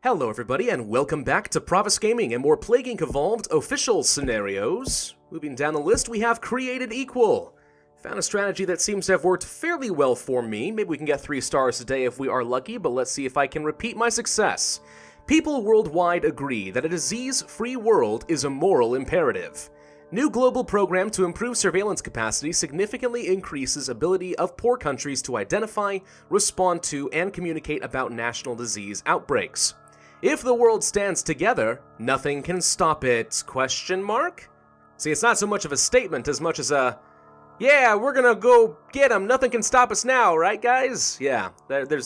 Hello everybody, and welcome back to Pravus Gaming and more Plague Inc. Evolved official scenarios. Moving down the list, we have Created Equal. Found a strategy that seems to have worked fairly well for me. Maybe we can get 3 stars today if we are lucky, but let's see if I can repeat my success. People worldwide agree that a disease-free world is a moral imperative. New global program to improve surveillance capacity significantly increases ability of poor countries to identify, respond to, and communicate about national disease outbreaks. If the world stands together, nothing can stop it, ? See, it's not so much of a statement as much as a, yeah, we're gonna go get them, nothing can stop us now, right guys? Yeah, they don't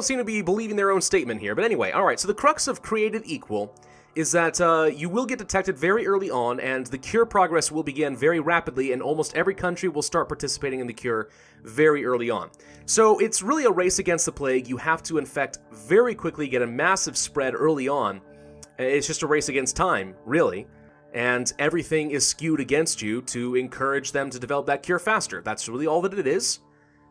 seem to be believing their own statement here, but anyway, alright, so the crux of Created Equal is that you will get detected very early on, and the cure progress will begin very rapidly, and almost every country will start participating in the cure very early on. So it's really a race against the plague. You have to infect very quickly, get a massive spread early on. It's just a race against time, really, and everything is skewed against you to encourage them to develop that cure faster. That's really all that it is.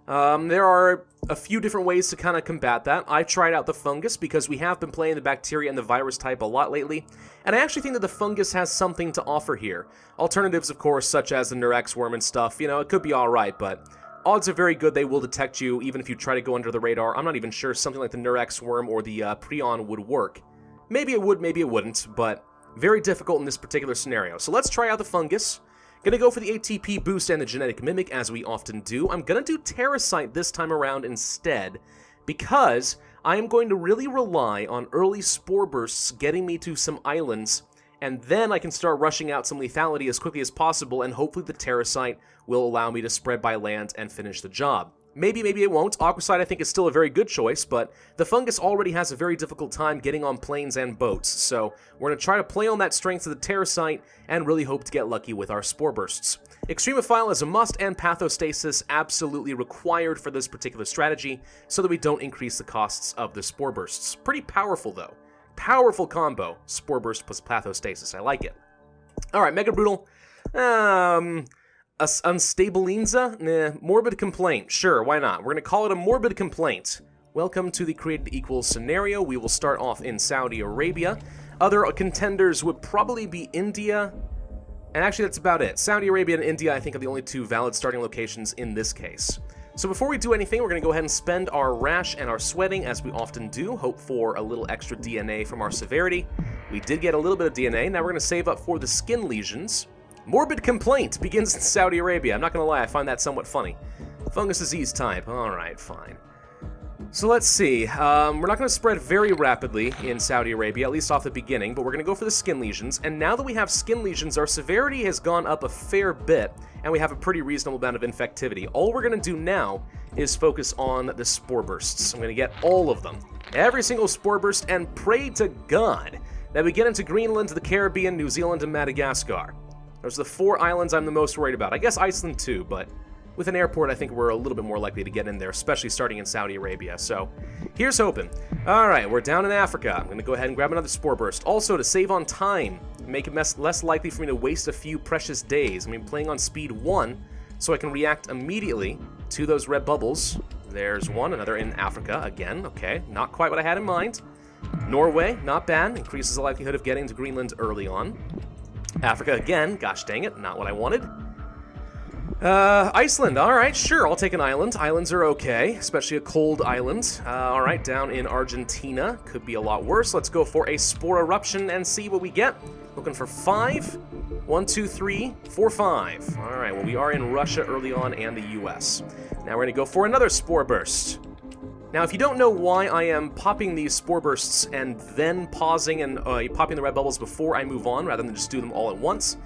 There are a few different ways to kind of combat that. I've tried out the fungus because we have been playing the bacteria and the virus type a lot lately, and I actually think that the fungus has something to offer here. Alternatives, of course, such as the Nurex worm and stuff, you know, it could be alright, but odds are very good they will detect you even if you try to go under the radar. I'm not even sure something like the Nurex worm or the Prion would work. Maybe it would, maybe it wouldn't, but very difficult in this particular scenario. So let's try out the fungus. Gonna go for the ATP boost and the genetic mimic, as we often do. I'm gonna do Terracite this time around instead, because I am going to really rely on early spore bursts getting me to some islands, and then I can start rushing out some lethality as quickly as possible, and hopefully the Terracite will allow me to spread by land and finish the job. Maybe, maybe it won't. Aquasite I think is still a very good choice, but the fungus already has a very difficult time getting on planes and boats, so we're going to try to play on that strength of the Terracite and really hope to get lucky with our Spore Bursts. Extremophile is a must, and Pathostasis absolutely required for this particular strategy, so that we don't increase the costs of the Spore Bursts. Pretty powerful, though. Powerful combo, Spore Burst plus Pathostasis. I like it. Alright, Mega Brutal. Unstabilenza? Nah. Morbid Complaint. Sure, why not? We're going to call it a Morbid Complaint. Welcome to the Created Equal scenario. We will start off in Saudi Arabia. Other contenders would probably be India. And actually, that's about it. Saudi Arabia and India, I think, are the only 2 valid starting locations in this case. So before we do anything, we're going to go ahead and spend our rash and our sweating, as we often do. Hope for a little extra DNA from our severity. We did get a little bit of DNA. Now we're going to save up for the skin lesions. Morbid Complaint begins in Saudi Arabia. I'm not going to lie, I find that somewhat funny. Fungus disease type. Alright, fine. So let's see. We're not going to spread very rapidly in Saudi Arabia, at least off the beginning, but we're going to go for the skin lesions. And now that we have skin lesions, our severity has gone up a fair bit, and we have a pretty reasonable amount of infectivity. All we're going to do now is focus on the spore bursts. I'm going to get all of them. Every single spore burst, and pray to God that we get into Greenland, the Caribbean, New Zealand, and Madagascar. Those are the 4 islands I'm the most worried about. I guess Iceland too, but with an airport I think we're a little bit more likely to get in there, especially starting in Saudi Arabia. So here's hoping. Alright, we're down in Africa. I'm going to go ahead and grab another Spore Burst. Also, to save on time, make it less likely for me to waste a few precious days. I mean, playing on speed 1, so I can react immediately to those red bubbles. There's one, another in Africa again. Okay, not quite what I had in mind. Norway, not bad. Increases the likelihood of getting to Greenland early on. Africa again, gosh dang it, not what I wanted. Iceland, alright, sure, I'll take an island. Islands are okay, especially a cold island. Alright, down in Argentina, could be a lot worse. Let's go for a Spore Eruption and see what we get. Looking for 5. 1, 2, 3, 4, 5. Alright, well we are in Russia early on and the US. Now we're going to go for another Spore Burst. Now, if you don't know why I am popping these Spore Bursts and then pausing and popping the red bubbles before I move on, rather than just do them all at once,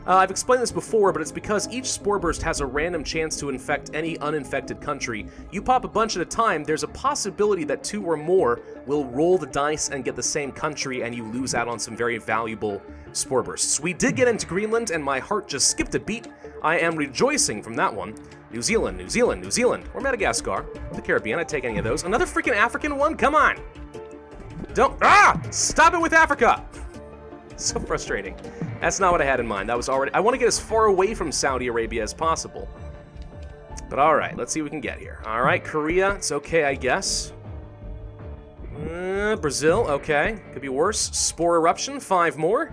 I've explained this before, but it's because each Spore Burst has a random chance to infect any uninfected country. You pop a bunch at a time, there's a possibility that 2 or more will roll the dice and get the same country, and you lose out on some very valuable Spore Bursts. We did get into Greenland, and my heart just skipped a beat. I am rejoicing from that one. New Zealand, New Zealand, New Zealand, or Madagascar, the Caribbean, I'd take any of those. Another freaking African one? Come on! Don't, stop it with Africa! So frustrating. That's not what I had in mind. That was already, I want to get as far away from Saudi Arabia as possible. But alright, let's see what we can get here. Alright, Korea, it's okay, I guess. Argentina, Brazil, okay. Could be worse. Spore Eruption, 5 more.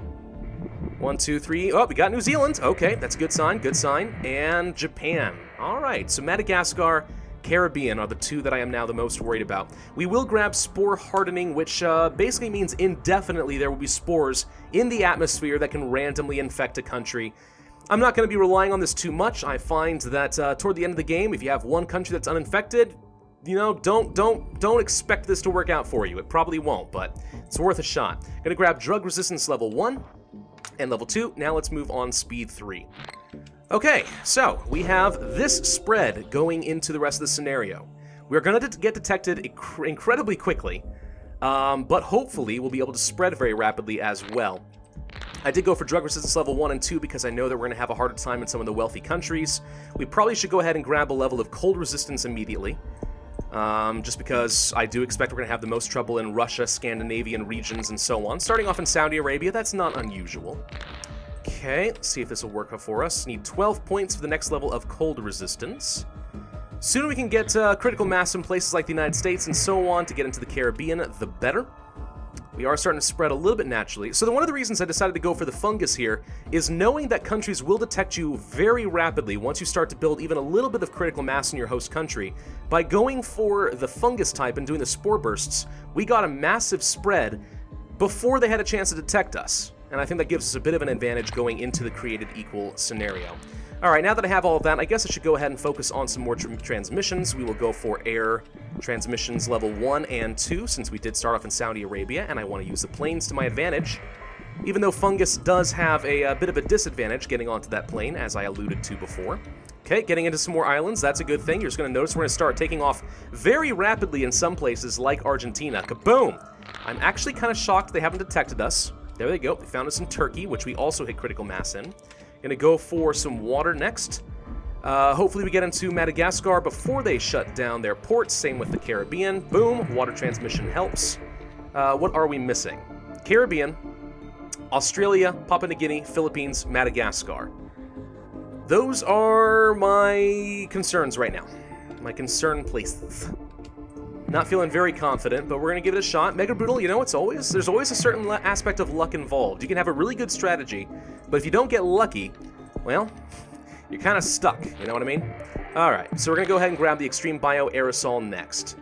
1, 2, 3. Oh, we got New Zealand. Okay, that's a good sign, good sign. And Japan. All right, so Madagascar, Caribbean are the 2 that I am now the most worried about. We will grab Spore Hardening, which basically means indefinitely there will be spores in the atmosphere that can randomly infect a country. I'm not going to be relying on this too much. I find that toward the end of the game, if you have one country that's uninfected, you know, don't expect this to work out for you. It probably won't, but it's worth a shot. Gonna grab Drug Resistance level 1 and level 2. Now let's move on speed 3. Okay, so we have this spread going into the rest of the scenario. We're gonna get detected incredibly quickly, but hopefully we'll be able to spread very rapidly as well. I did go for Drug Resistance level 1 and 2 because I know that we're going to have a harder time in some of the wealthy countries. We probably should go ahead and grab a level of Cold Resistance immediately. Just because I do expect we're going to have the most trouble in Russia, Scandinavian regions, and so on. Starting off in Saudi Arabia, that's not unusual. Okay, let's see if this will work for us. Need 12 points for the next level of Cold Resistance. Sooner we can get critical mass in places like the United States and so on to get into the Caribbean, the better. We are starting to spread a little bit naturally. So one of the reasons I decided to go for the fungus here is knowing that countries will detect you very rapidly once you start to build even a little bit of critical mass in your host country. By going for the fungus type and doing the spore bursts, we got a massive spread before they had a chance to detect us. And I think that gives us a bit of an advantage going into the created equal scenario. Alright, now that I have all of that, I guess I should go ahead and focus on some more transmissions. We will go for air transmissions level 1 and 2, since we did start off in Saudi Arabia, and I want to use the planes to my advantage. Even though fungus does have a bit of a disadvantage getting onto that plane, as I alluded to before. Okay, getting into some more islands, that's a good thing. You're just going to notice we're going to start taking off very rapidly in some places like Argentina. Kaboom! I'm actually kind of shocked they haven't detected us. There they go, they found us in Turkey, which we also hit critical mass in. Gonna go for some water next. Hopefully we get into Madagascar before they shut down their ports. Same with the Caribbean. Boom, water transmission helps. What are we missing? Caribbean, Australia, Papua New Guinea, Philippines, Madagascar. Those are my concerns right now. My concern places. Not feeling very confident, but we're gonna give it a shot. Mega Brutal, you know, there's always a certain aspect of luck involved. You can have a really good strategy, but if you don't get lucky, well, you're kind of stuck, you know what I mean? Alright, so we're gonna go ahead and grab the Extreme Bio Aerosol next.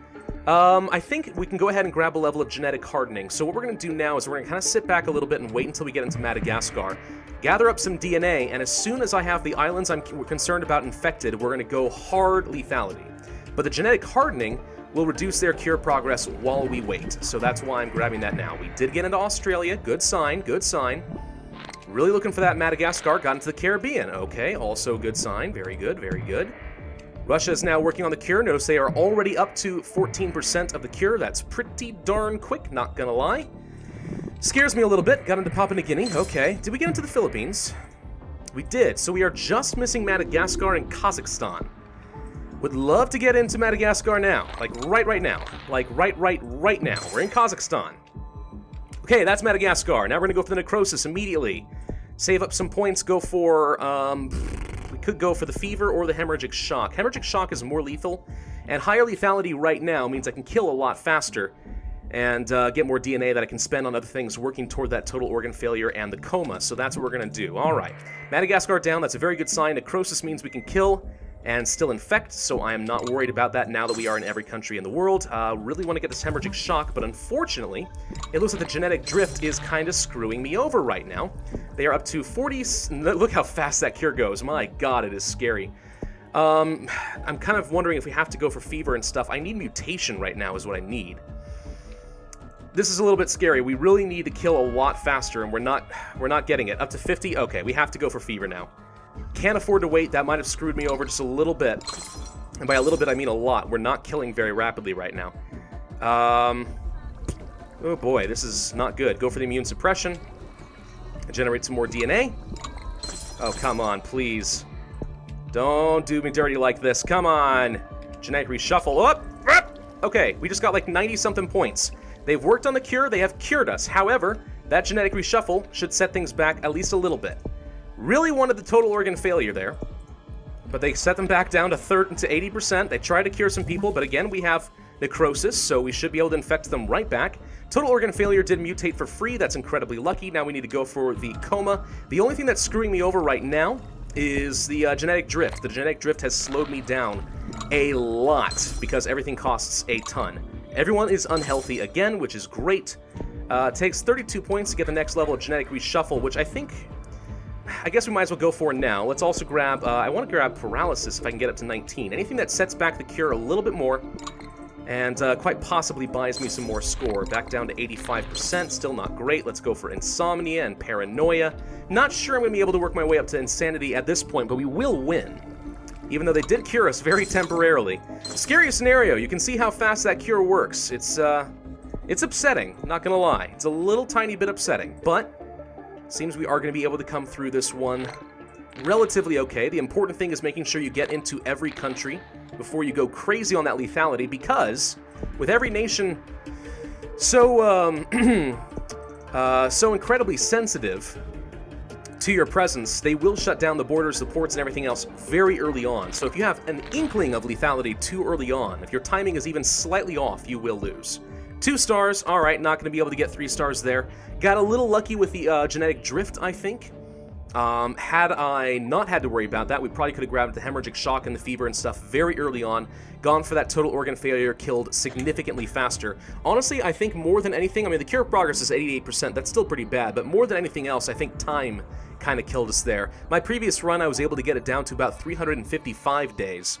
I think we can go ahead and grab a level of Genetic Hardening. So what we're gonna do now is we're gonna kind of sit back a little bit and wait until we get into Madagascar, gather up some DNA, and as soon as I have the islands I'm concerned about infected, we're gonna go hard lethality. But the Genetic Hardening will reduce their cure progress while we wait. So that's why I'm grabbing that now. We did get into Australia. Good sign, good sign. Really looking for that Madagascar. Got into the Caribbean. Okay, also good sign. Very good, very good. Russia is now working on the cure. Notice they are already up to 14% of the cure. That's pretty darn quick, not gonna lie. Scares me a little bit. Got into Papua New Guinea. Okay. Did we get into the Philippines? We did. So we are just missing Madagascar and Kazakhstan. Would love to get into Madagascar now, like right now, like right now. We're in Kazakhstan. Okay, that's Madagascar. Now we're gonna go for the Necrosis immediately. Save up some points, go for, we could go for the Fever or the Hemorrhagic Shock. Hemorrhagic Shock is more lethal, and higher lethality right now means I can kill a lot faster and get more DNA that I can spend on other things working toward that total organ failure and the coma, so that's what we're gonna do. All right, Madagascar down, that's a very good sign. Necrosis means we can kill and still infect, so I am not worried about that now that we are in every country in the world. Really want to get this Hemorrhagic Shock, but unfortunately, it looks like the Genetic Drift is kind of screwing me over right now. They are up to 40... Look how fast that cure goes. My god, it is scary. I'm kind of wondering if we have to go for Fever and stuff. I need Mutation right now is what I need. This is a little bit scary. We really need to kill a lot faster, and we're not getting it. Up to 50? Okay, we have to go for Fever now. Can't afford to wait. That might have screwed me over just a little bit. And by a little bit, I mean a lot. We're not killing very rapidly right now. Oh boy, this is not good. Go for the Immune Suppression. Generate some more DNA. Oh, come on, please. Don't do me dirty like this. Come on. Genetic Reshuffle. Up. Okay, we just got like 90-something points. They've worked on the cure. They have cured us. However, that Genetic Reshuffle should set things back at least a little bit. Really wanted the total organ failure there, but they set them back down to 80%. They tried to cure some people, but again, we have Necrosis, so we should be able to infect them right back. Total Organ Failure did mutate for free, that's incredibly lucky. Now we need to go for the Coma. The only thing that's screwing me over right now is the Genetic Drift. The Genetic Drift has slowed me down a lot because everything costs a ton. Everyone is unhealthy again, which is great. It takes 32 points to get the next level of Genetic Reshuffle, which I guess we might as well go for now. Let's also grab, I want to grab Paralysis if I can get up to 19. Anything that sets back the cure a little bit more, and quite possibly buys me some more score. Back down to 85%, still not great. Let's go for Insomnia and Paranoia. Not sure I'm going to be able to work my way up to Insanity at this point, but we will win. Even though they did cure us very temporarily. Scary scenario, you can see how fast that cure works. It's upsetting, not gonna lie. It's a little tiny bit upsetting, but seems we are going to be able to come through this one relatively okay. The important thing is making sure you get into every country before you go crazy on that lethality, because with every nation so incredibly sensitive to your presence, they will shut down the borders, the ports, and everything else very early on. So if you have an inkling of lethality too early on, if your timing is even slightly off, you will lose. 2 stars, alright, not going to be able to get 3 stars there. Got a little lucky with the Genetic Drift, I think. Had I not had to worry about that, we probably could have grabbed the Hemorrhagic Shock and the Fever and stuff very early on, gone for that Total Organ Failure, killed significantly faster. Honestly, I think more than anything, I mean, the cure progress is 88%, that's still pretty bad, but more than anything else, I think time kind of killed us there. My previous run, I was able to get it down to about 355 days.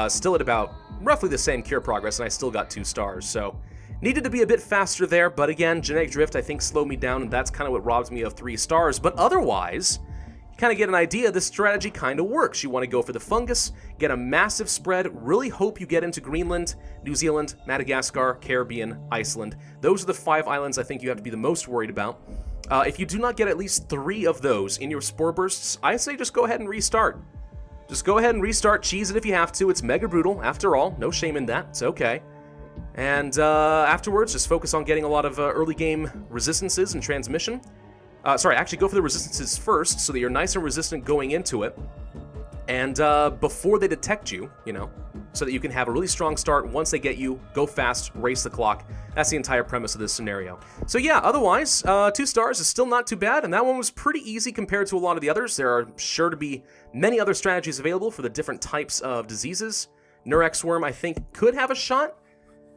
Still at about roughly the same cure progress, and I still got 2 stars, so needed to be a bit faster there, but again, Genetic Drift I think slowed me down, and that's kind of what robs me of 3 stars. But otherwise, you kind of get an idea, this strategy kind of works. You want to go for the Fungus, get a massive spread, really hope you get into Greenland, New Zealand, Madagascar, Caribbean, Iceland. Those are the 5 islands I think you have to be the most worried about. If you do not get at least 3 of those in your Spore Bursts, I say just go ahead and restart. Just go ahead and restart, cheese it if you have to. It's mega brutal, after all. No shame in that, it's okay. And afterwards, just focus on getting a lot of early game resistances and transmission. Sorry, actually go for the resistances first, so that you're nice and resistant going into it. And before they detect you, you know, so that you can have a really strong start. Once they get you, go fast, race the clock. That's the entire premise of this scenario. So yeah, otherwise, 2 stars is still not too bad, and that one was pretty easy compared to a lot of the others. There are sure to be many other strategies available for the different types of diseases. Neurex Worm, I think, could have a shot.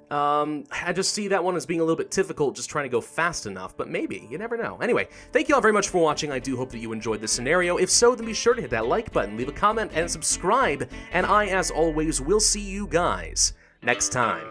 I just see that one as being a little bit difficult, just trying to go fast enough, but maybe, you never know. Anyway, thank you all very much for watching. I do hope that you enjoyed this scenario. If so, then be sure to hit that like button, leave a comment, and subscribe, and I, as always, will see you guys next time.